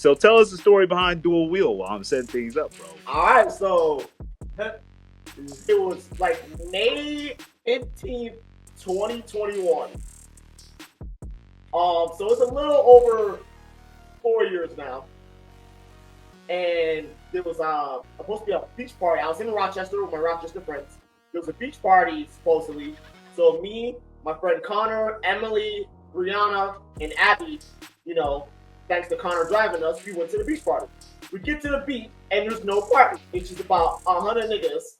So tell us the story behind Dual Wield while I'm setting things up, bro. All right, so it was like May 15th, 2021. So it's a little over 4 years now. And there was supposed to be a beach party. I was in Rochester with my Rochester friends. There was a beach party supposedly. So me, my friend Connor, Emily, Brianna, and Abby, thanks to Connor driving us, we went to the beach party. We get to the beach and there's no party. It's just about 100 niggas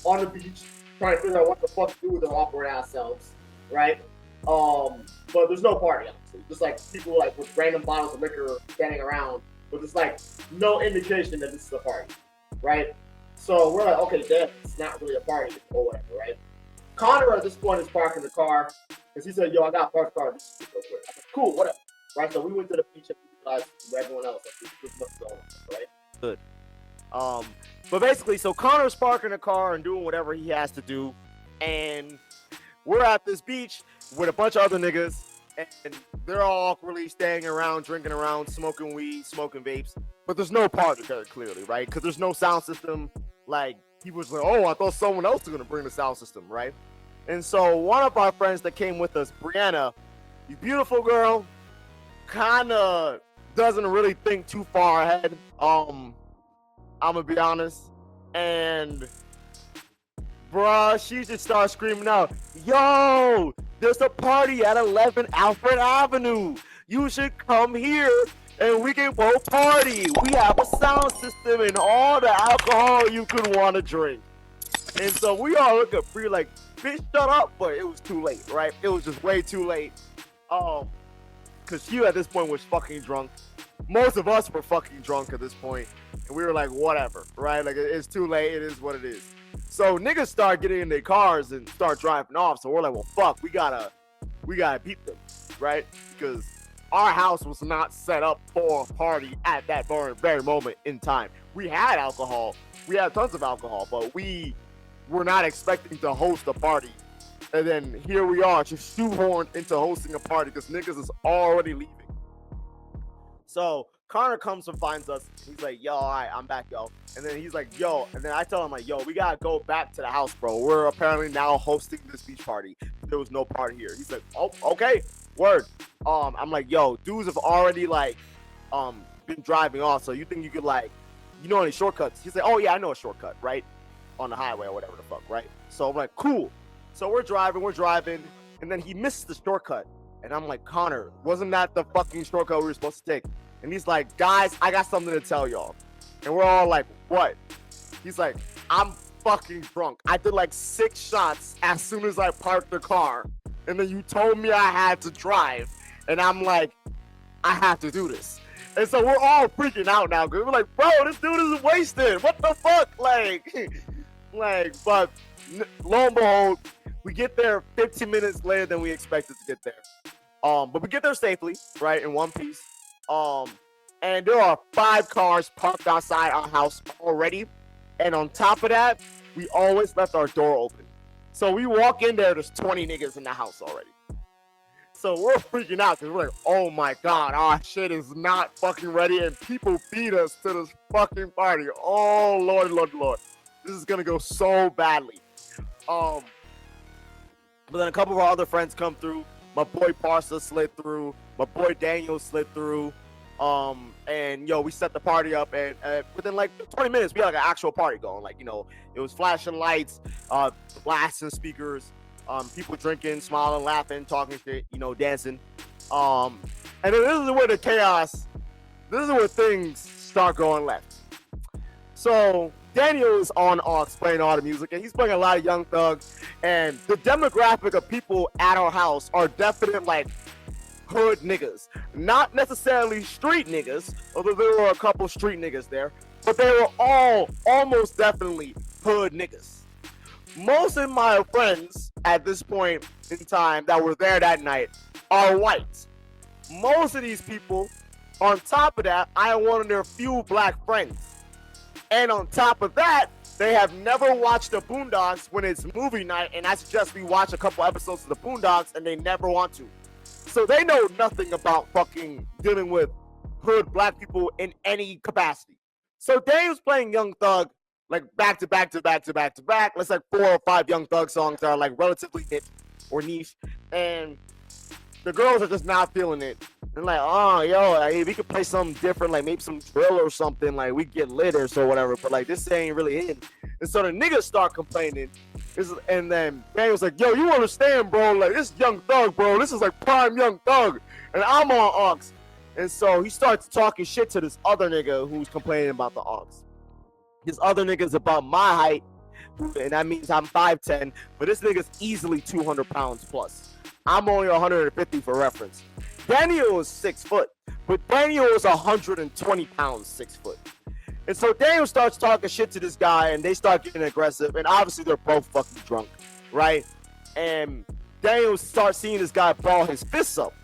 on the beach trying to figure out what the fuck to do with their awkward ass selves, right? But there's no party, obviously. Just like people like with random bottles of liquor standing around, but there's like no indication that this is a party, right? So we're like, okay, damn, it's not really a party or whatever, right? Connor at this point is parking the car because he said, "Yo, I got parked car. This is real quick." I said, "Cool, whatever." Right? So we went to the beach and realized everyone else like, this must go, right? Good. But basically, so Connor's parking the car and doing whatever he has to do, and we're at this beach with a bunch of other niggas, and they're all awkwardly staying around, drinking around, smoking weed, smoking vapes. But there's no party there, clearly, right? Because there's no sound system. Like, he was like, "Oh, I thought someone else was going to bring the sound system," right? And so one of our friends that came with us, Brianna, you beautiful girl, kind of doesn't really think too far ahead. I'm going to be honest. And, bruh, she just starts screaming out, "Yo, there's a party at 11 Alfred Avenue. You should come here and we can go party. We have a sound system and all the alcohol you could want to drink." And so we all look at Bree like, "Bitch, shut up." But it was too late, right? It was just way too late. Because she at this point was fucking drunk. Most of us were fucking drunk at this point. And we were like, whatever, right? Like, it's too late. It is what it is. So niggas start getting in their cars and start driving off. So we're like, well, fuck, we gotta beat them, right? Because our house was not set up for a party at that very moment in time. We had alcohol. We had tons of alcohol, but we were not expecting to host a party. And then here we are, just shoehorned into hosting a party because niggas is already leaving. So Connor comes and finds us. He's like, "Yo, all right, I'm back, yo." And then he's like, "Yo," and then I tell him like, "Yo, we gotta go back to the house, bro. We're apparently now hosting this beach party. There was no party here." He's like, "Oh, okay, word." I'm like, "Yo, dudes have already like, been driving off. So you think you could like, any shortcuts?" He's like, "Oh yeah, I know a shortcut, right, on the highway or whatever the fuck, right?" So I'm like, "Cool." So we're driving, and then he misses the shortcut. And I'm like, "Connor, wasn't that the fucking shortcut we were supposed to take?" And he's like, "Guys, I got something to tell y'all." And we're all like, "What?" He's like, "I'm fucking drunk. I did like 6 shots as soon as I parked the car. And then you told me I had to drive. And I'm like, I have to do this." And so we're all freaking out now. Cause we're like, "Bro, this dude is wasted. What the fuck?" But lo and behold, we get there 15 minutes later than we expected to get there. But we get there safely, right, in one piece. And there are 5 cars parked outside our house already. And on top of that, we always left our door open. So we walk in there's 20 niggas in the house already. So we're freaking out because we're like, "Oh my God, our shit is not fucking ready." And people beat us to this fucking party. Oh, Lord, Lord, Lord. This is going to go so badly. But then a couple of our other friends come through. My boy Parsa slid through. My boy Daniel slid through. And we set the party up, and within like 20 minutes, we had like an actual party going. Like, it was flashing lights, blasting speakers, people drinking, smiling, laughing, talking shit, dancing. And then this is where the chaos, this is where things start going left. So Daniel is on playing all the music, and he's playing a lot of Young Thug. And the demographic of people at our house are definite like hood niggas, not necessarily street niggas, although there were a couple street niggas there, but they were all almost definitely hood niggas. Most of my friends at this point in time that were there that night are white. Most of these people, on top of that, I am one of their few black friends. And on top of that, they have never watched the Boondocks when it's movie night, and I suggest we watch a couple episodes of the Boondocks, and they never want to. So they know nothing about fucking dealing with hood black people in any capacity. So Daniel's playing Young Thug like back to back to back to back to back. Let's like 4 or 5 Young Thug songs that are like relatively hit or niche, and the girls are just not feeling it. And like, oh, yo, hey, we could play something different, like maybe some drill or something, like we get lit or so whatever. But like this ain't really hitting. And so the niggas start complaining. And then Daniel's like, yo, you understand, bro? Like this is Young Thug, bro. This is like prime Young Thug, and I'm on aux. And so he starts talking shit to this other nigga who's complaining about the aux. This other nigga's about my height, and that means I'm 5'10", but this nigga's easily 200 pounds plus. I'm only 150 for reference. Daniel is 6 foot, but Daniel is 120 pounds, 6 foot. And so Daniel starts talking shit to this guy, and they start getting aggressive, and obviously they're both fucking drunk, right? And Daniel starts seeing this guy ball his fists up.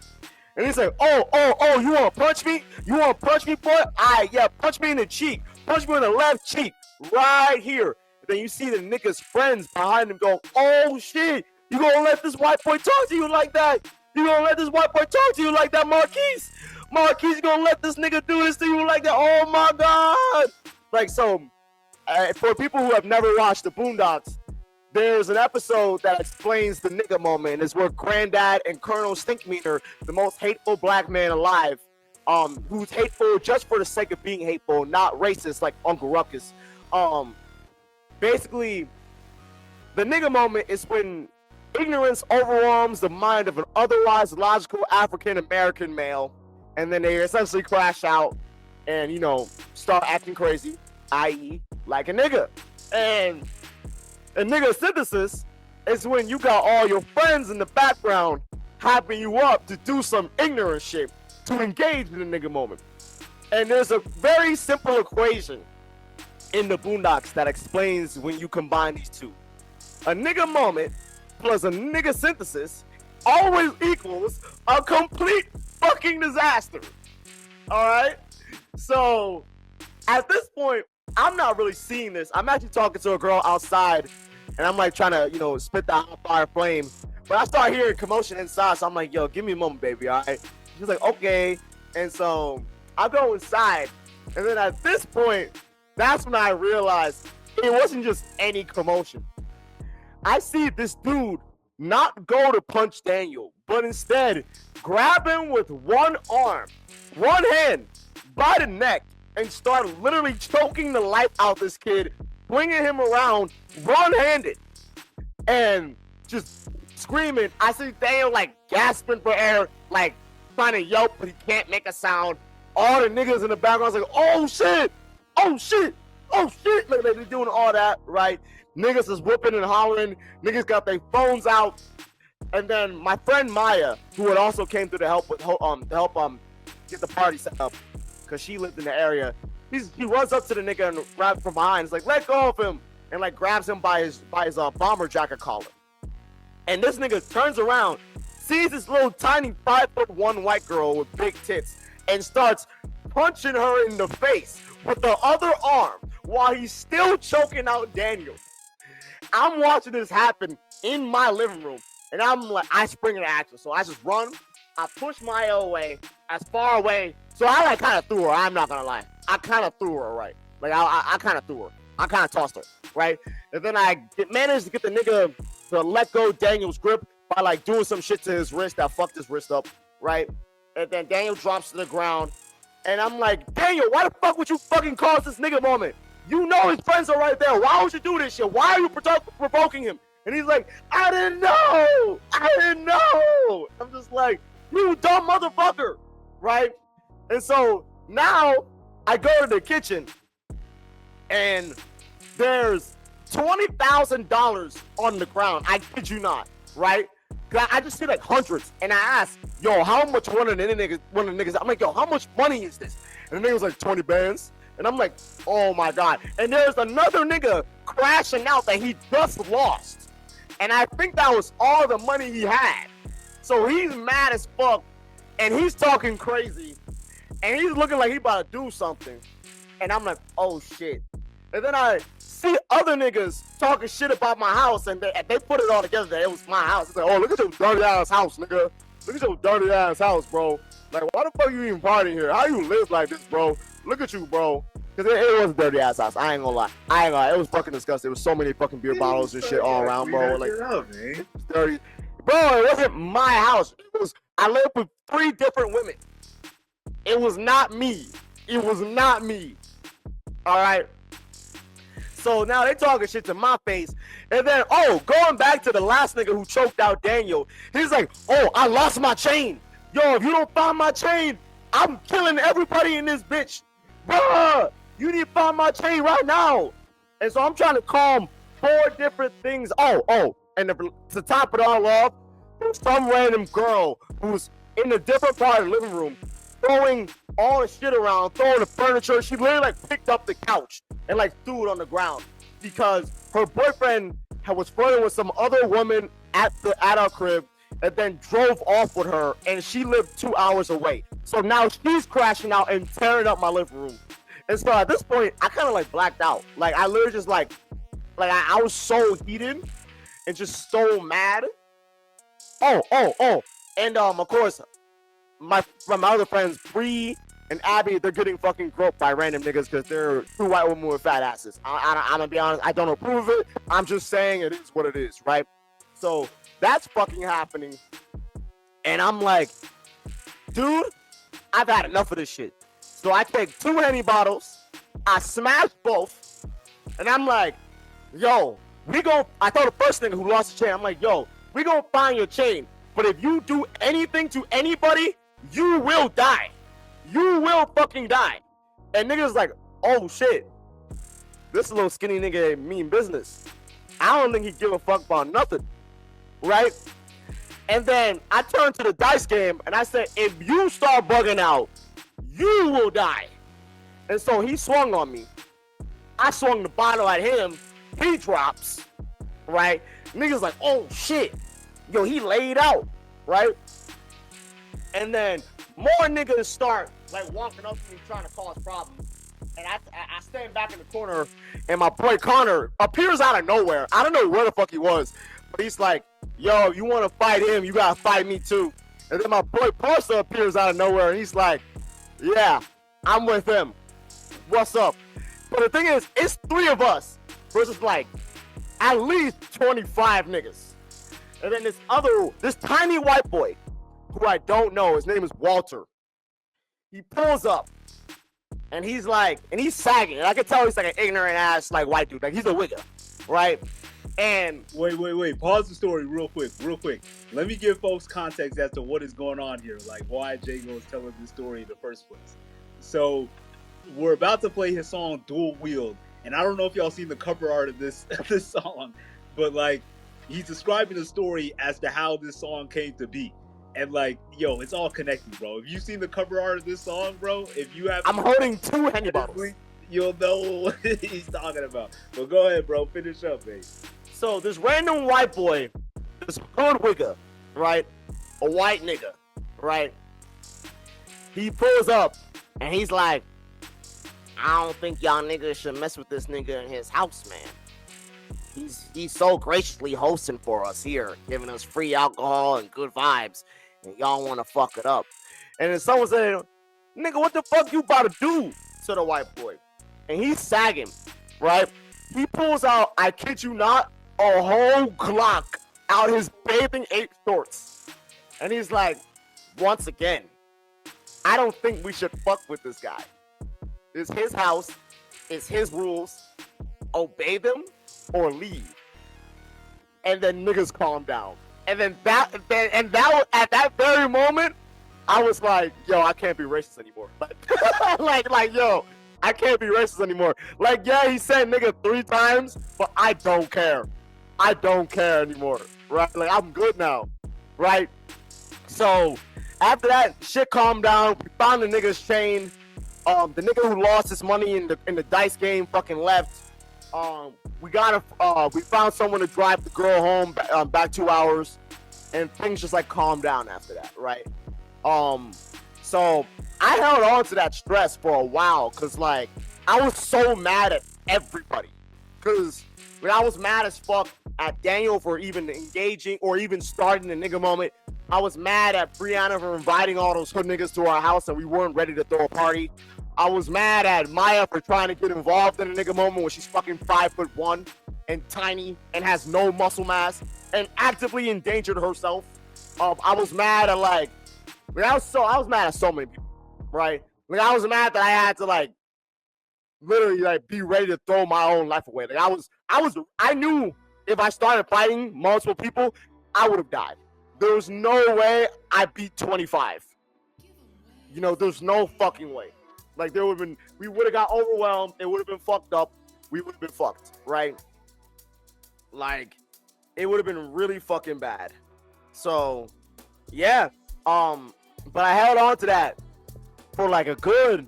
And he's like, oh, you want to punch me? You want to punch me, boy? All right, yeah, punch me in the cheek. Punch me in the left cheek, right here. And then you see the nigga's friends behind him go, oh, shit. You gonna let this white boy talk to you like that? You gonna let this white boy talk to you like that, Marquise? Marquise, you gonna let this nigga do this to you like that? Oh, my God. Like, so, for people who have never watched the Boondocks, there's an episode that explains the nigga moment. It's where Granddad and Colonel Stinkmeaner, the most hateful black man alive, who's hateful just for the sake of being hateful, not racist like Uncle Ruckus. Basically, the nigga moment is when ignorance overwhelms the mind of an otherwise logical African-American male, and then they essentially crash out and, you know, start acting crazy, i.e. like a nigga. And nigga synthesis is when you got all your friends in the background hyping you up to do some ignorant shit, to engage in the nigga moment. And there's a very simple equation in the Boondocks that explains when you combine these two. A nigga moment plus a nigga synthesis always equals a complete fucking disaster. Alright? So, at this point, I'm not really seeing this. I'm actually talking to a girl outside, and I'm like trying to, you know, spit the hot fire flame. But I start hearing commotion inside, so I'm like, yo, give me a moment, baby, alright? She's like, okay. And so I go inside, and then at this point, that's when I realized it wasn't just any commotion. I see this dude not go to punch Daniel, but instead grab him with one arm, one hand, by the neck, and start literally choking the life out this kid, bringing him around one-handed, and just screaming. I see Daniel like gasping for air, like trying to yelp, but he can't make a sound. All the niggas in the background like, oh shit, oh shit, oh shit. Like they're doing all that, right? Niggas is whooping and hollering. Niggas got their phones out. And then my friend Maya, who had also came through to help with get the party set up, because she lived in the area. He runs up to the nigga and grabs from behind. He's like, let go of him, and like grabs him by his bomber jacket collar. And this nigga turns around, sees this little tiny 5'1" white girl with big tits, and starts punching her in the face with the other arm while he's still choking out Daniel. I'm watching this happen in my living room, and I'm like, I spring into action. So I just run, I push Maya away, as far away. So I like kind of threw her, I'm not gonna lie. I kind of threw her, right? Like I kind of threw her. I kind of tossed her, right? And then I managed to get the nigga to let go Daniel's grip by like doing some shit to his wrist that fucked his wrist up, right? And then Daniel drops to the ground, and I'm like, Daniel, why the fuck would you fucking cause this nigga moment? You know his friends are right there. Why would you do this shit? Why are you provoking him? And he's like, I didn't know. I'm just like, you dumb motherfucker, right? And so now I go to the kitchen, and there's $20,000 on the ground. I kid you not, right? I just see like hundreds, and I ask, yo, how much one of the niggas? I'm like, yo, how much money is this? And the nigga was like, 20 bands. And I'm like, oh my God. And there's another nigga crashing out that he just lost. And I think that was all the money he had. So he's mad as fuck, and he's talking crazy, and he's looking like he about to do something. And I'm like, oh shit. And then I see other niggas talking shit about my house, and they put it all together that it was my house. It's like, oh, look at your dirty ass house, nigga. Look at your dirty ass house, bro. Like, why the fuck you even partying here? How you live like this, bro? Look at you, bro. Cause it was a dirty ass house. I ain't gonna lie. It was fucking disgusting. There was so many fucking beer bottles and shit all around, bro. Like, man. dirty. Bro, it wasn't my house. I lived with 3 different women. It was not me. It was not me. All right. So now they talking shit to my face. And then, going back to the last nigga who choked out Daniel, he's like, I lost my chain. Yo, if you don't find my chain, I'm killing everybody in this bitch. Bruh, you need to find my chain right now. And so I'm trying to calm 4 different things. And to top it all off, there's some random girl who's in a different part of the living room throwing all the shit around, throwing the furniture. She literally like picked up the couch and like threw it on the ground because her boyfriend was flirting with some other woman at our crib and then drove off with her, and she lived 2 hours away. So now she's crashing out and tearing up my living room. And so at this point, I kind of like blacked out. Like I literally just like I was so heated and just so mad. And of course, my other friends, Bree and Abby, they're getting fucking groped by random niggas because they're 2 white women with fat asses. I'm gonna be honest, I don't approve of it. I'm just saying it is what it is, right? So that's fucking happening. And I'm like, dude, I've had enough of this shit. So I take 2 Henny bottles, I smash both, and I'm like, yo, I told the first nigga who lost the chain, I'm like, yo, we gonna find your chain. But if you do anything to anybody, you will die. You will fucking die. And niggas like, oh shit, this little skinny nigga ain't mean business. I don't think he give a fuck about nothing, right? And then I turned to the dice game and I said, if you start bugging out, you will die. And so he swung on me. I swung the bottle at him. He drops, right? Niggas like, oh shit. Yo, he laid out, right? And then more niggas start like walking up to me trying to cause problems. And I stand back in the corner and my boy Connor appears out of nowhere. I don't know where the fuck he was, but he's like, yo, you want to fight him, you gotta fight me too. And then my boy Parsa appears out of nowhere and he's like, yeah, I'm with him. What's up? But the thing is, it's 3 of us versus like at least 25 niggas. And then this tiny white boy, who I don't know, his name is Walter. He pulls up, and he's sagging. And I can tell he's like an ignorant ass like white dude. Like he's a wigger, right? And wait. Pause the story real quick. Let me give folks context as to what is going on here, like why Jango is telling this story in the first place. So we're about to play his song Dual Wield, and I don't know if y'all seen the cover art of this song, but like he's describing the story as to how this song came to be. And like, yo, it's all connected, bro. If you seen the cover art of this song, bro, if you have, I'm holding 2 Henny bottles. You'll know what he's talking about. But go ahead, bro. Finish up, mate. So this random white boy, this hood wigger, right? A white nigga, right? He pulls up and he's like, I don't think y'all niggas should mess with this nigga in his house, man. He's so graciously hosting for us here, giving us free alcohol and good vibes, and y'all want to fuck it up. And then someone said, nigga, what the fuck you about to do to the white boy? And he's sagging, right? He pulls out, I kid you not, a whole Glock out his bathing ape shorts. And he's like, once again, I don't think we should fuck with this guy. It's his house, it's his rules. Obey them or leave. And then niggas calm down. And then at that very moment, I was like, yo, I can't be racist anymore. Like, yo, I can't be racist anymore. Like, yeah, he said nigga 3 times, but I don't care. I don't care anymore, right? Like, I'm good now, right? So, after that, shit calmed down. We found the nigga's chain. The nigga who lost his money in the dice game fucking left. We found someone to drive the girl home back 2 hours, and things just like calmed down after that, right? So I held on to that stress for a while, cause like I was so mad at everybody, cause when I was mad as fuck at Daniel for even engaging or even starting the nigga moment, I was mad at Brianna for inviting all those hood niggas to our house and we weren't ready to throw a party. I was mad at Maya for trying to get involved in a nigga moment when she's fucking 5'1" and tiny and has no muscle mass and actively endangered herself. I was mad at I was mad at so many people, right? Like I was mad that I had to like literally like be ready to throw my own life away. Like I knew if I started fighting multiple people, I would have died. There was no way I beat 25. You know, there's no fucking way. Like we would have got overwhelmed. It would have been fucked up. We would have been fucked, right? Like, it would have been really fucking bad. So, yeah. But I held on to that for like a good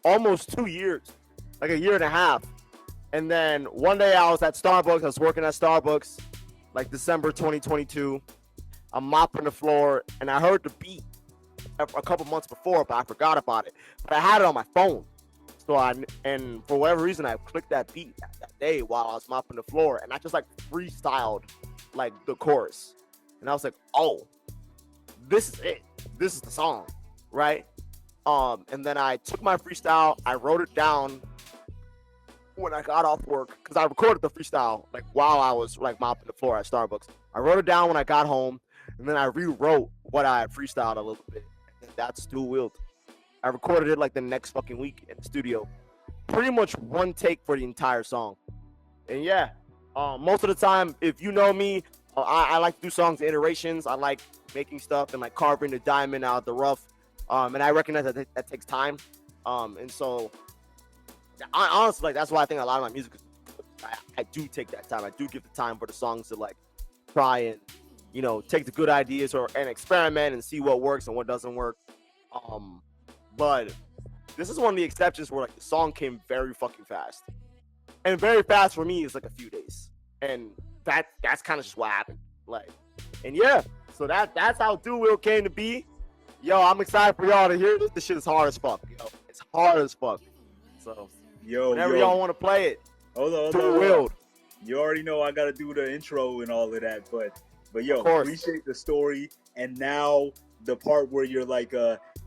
almost 2 years, like a year and a half. And then one day I was at Starbucks. I was working at Starbucks, like December 2022. I'm mopping the floor, and I heard the beat a couple months before, but I forgot about it. But I had it on my phone. So and for whatever reason, I clicked that beat that day while I was mopping the floor, and I just like freestyled like the chorus. And I was like, oh, this is it. This is the song, right? And then I took my freestyle, I wrote it down when I got off work, because I recorded the freestyle like while I was like mopping the floor at Starbucks. I wrote it down when I got home, and then I rewrote what I had freestyled a little bit. And that's Dual Wield. I recorded it like the next fucking week in the studio. Pretty much one take for the entire song. And yeah, most of the time, if you know me, I like to do songs in iterations. I like making stuff and like carving the diamond out of the rough. And I recognize that takes time. And so, honestly, like that's why I think a lot of my music, I do take that time. I do give the time for the songs to like try and, you know, take the good ideas and experiment and see what works and what doesn't work. But this is one of the exceptions where like the song came very fucking fast. And very fast for me is like a few days. And that's kind of just what happened. Like, and yeah, so that's how Dual Wield came to be. Yo, I'm excited for y'all to hear this. This shit is hard as fuck. Yo, it's hard as fuck. So, whenever y'all want to play it, hold on. Dual Wield. You already know I gotta do the intro and all of that, but yo, appreciate the story. And now the part where you're like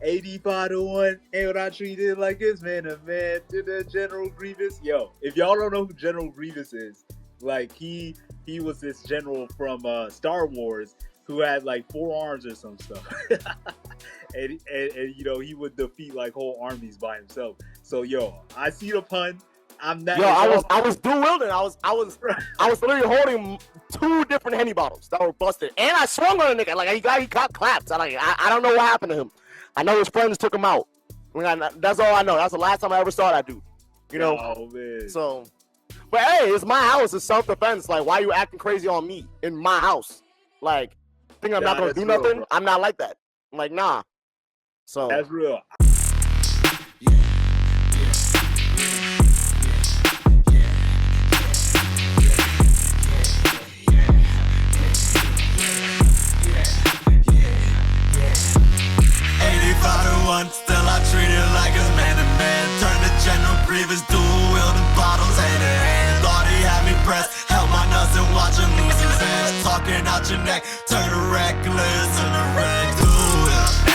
85 to 1, and I treated like it's man to man to the General Grievous. Yo, if y'all don't know who General Grievous is, like he was this general from Star Wars who had like 4 arms or some stuff. and you know, he would defeat like whole armies by himself. So yo, I see the pun. I'm not. Yo, I was dual wielding. I was literally holding 2 different Henny bottles that were busted, and I swung on a nigga like he got clapped. I don't know what happened to him. I know his friends took him out. That's all I know. That's the last time I ever saw that dude. You know. Oh man. So, but hey, it's my house. It's self-defense. Like, why are you acting crazy on me in my house? Like, think I'm not gonna do nothing? Bro. I'm not like that. I'm like, nah. So that's real. Still I treat it like it's man to man. Turn the General Grievous, dual wielding bottles hand in hand. Thought he had me pressed, held my nuts and watch him lose his edge. Talking out your neck, turn the reckless and the wreck.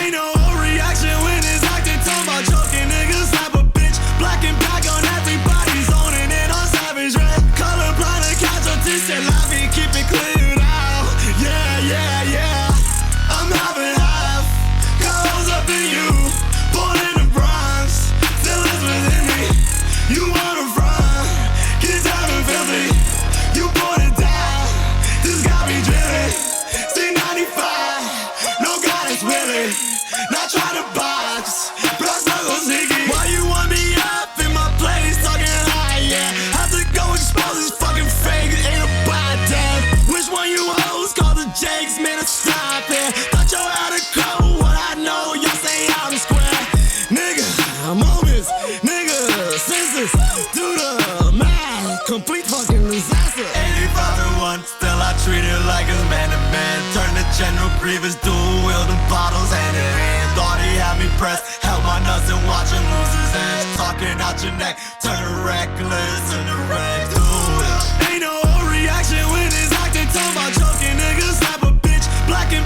Ain't no reaction when it's acting. Talking about joking, niggas slap a bitch. Black and black on everybody's owning it on savage red. Colorblind and casualties, and laughing, keep it cleared out. Yeah. I'm having half, goes up in you. Born in the Bronx, still is within me. You wanna run, get down and filthy. You born it down, this got me drilling. C95, no guidance willing. Not trying to box, blood snuggles sneaky. Why you want me up in my place, talking high, yeah. Have to go expose this fucking fake, it ain't a bad damn. Which one you hoes call the Jakes, man, stop it. Thought you had a code, what I know, y'all say I'm square. Moments, nigga, senses, do the math, complete fucking disaster. 85 to 1, still I treat it like it's man to man. Turn the General Grievous, dual wielding bottles hand in hand. Thought he had me pressed, held my nuts and watch him lose his edge. Talking out your neck, turn reckless and the wreck. Ain't no reaction when it's acting. Talking about joking, niggas slap a bitch, black and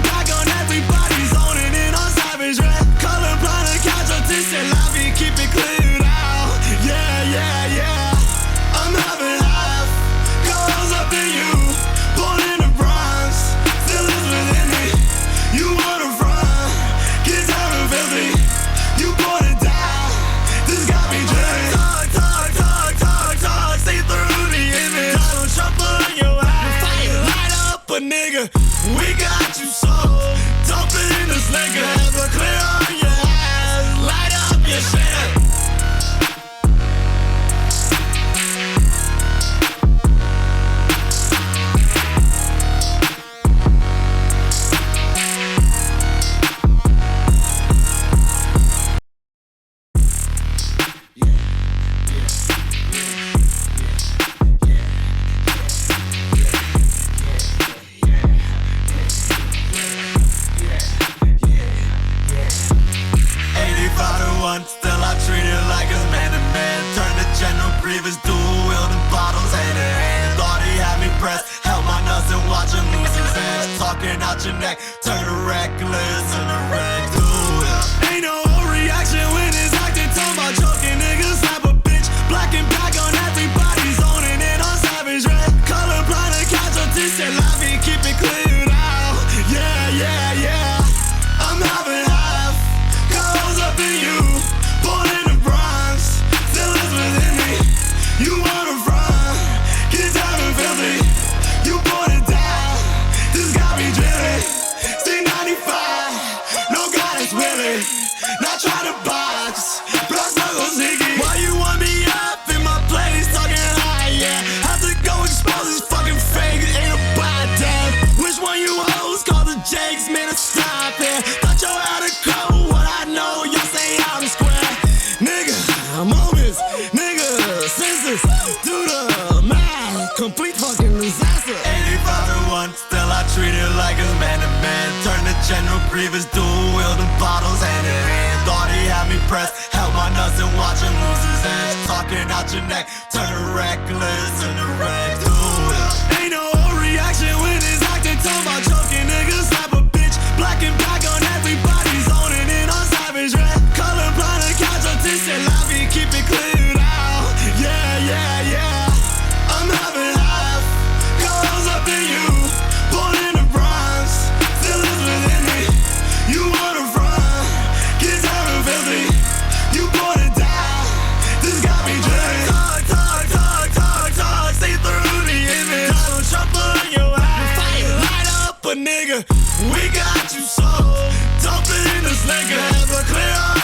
keep it cleared out. Yeah, yeah, yeah. I'm having half. Goes up in you. Born in the Bronx. Still is within me. You wanna run. Get down and filthy. You born to die. This got me driven. Talk. See through the image. Don't trample on your ass. Light up a nigga. We got you sold. Dump it in this nigga. Ever clear on your ass. Light up your shit. Still I treat it like it's man to man. Turn the general grievous, dual wielding bottles hand in hand. Thought he had me pressed, held my nuts and watch him lose his ass. Talking out your neck, turn to reckless in the red duel. Ain't no reaction when it's acting, talking about choking niggas. Slap a bitch, black and black on everybody's owning it on savage red. Color blind and casualties, say live and keep it cleared out. Yeah, yeah, yeah. I'm having half, goes up in you. Born in the Bronx, still is within me. You wanna run, get down and filthy. You born to die, this got me driven. C95, no goddess willing. Not trying to box, block knuckles sneaky. Why you want me up in my place, talking high, yeah. Have to go expose this fucking fake, it ain't about that. Which one you hoes call the Jakes, man, stop it. Thought you had a code, what I know, y'all say I'm square. Moments, nigga, senses, do the math, complete fucking disaster. 85 to 1, still I treat it like it's man to man. Turn the general grievous, dual wielding bottles hand in hand. Thought he had me pressed, held my nuts and watch him lose his ass. Talking out your neck, turn reckless in the red duel. Ain't no reaction when it's acting, talking about choking niggas. Slap a bitch, black and black on everybody's owning it on savage red. Color blind and casualties, say live. Keep it cleared out, yeah, yeah, yeah. I'm having half, goes up in you. Born in the Bronx, still is within me. You wanna run, get down and filthy. You born to die, this got me driven. Talk, see through the image. Don't trample on your ass. Light up a nigga, we got you sold. Dump it in this nigga, ever clear on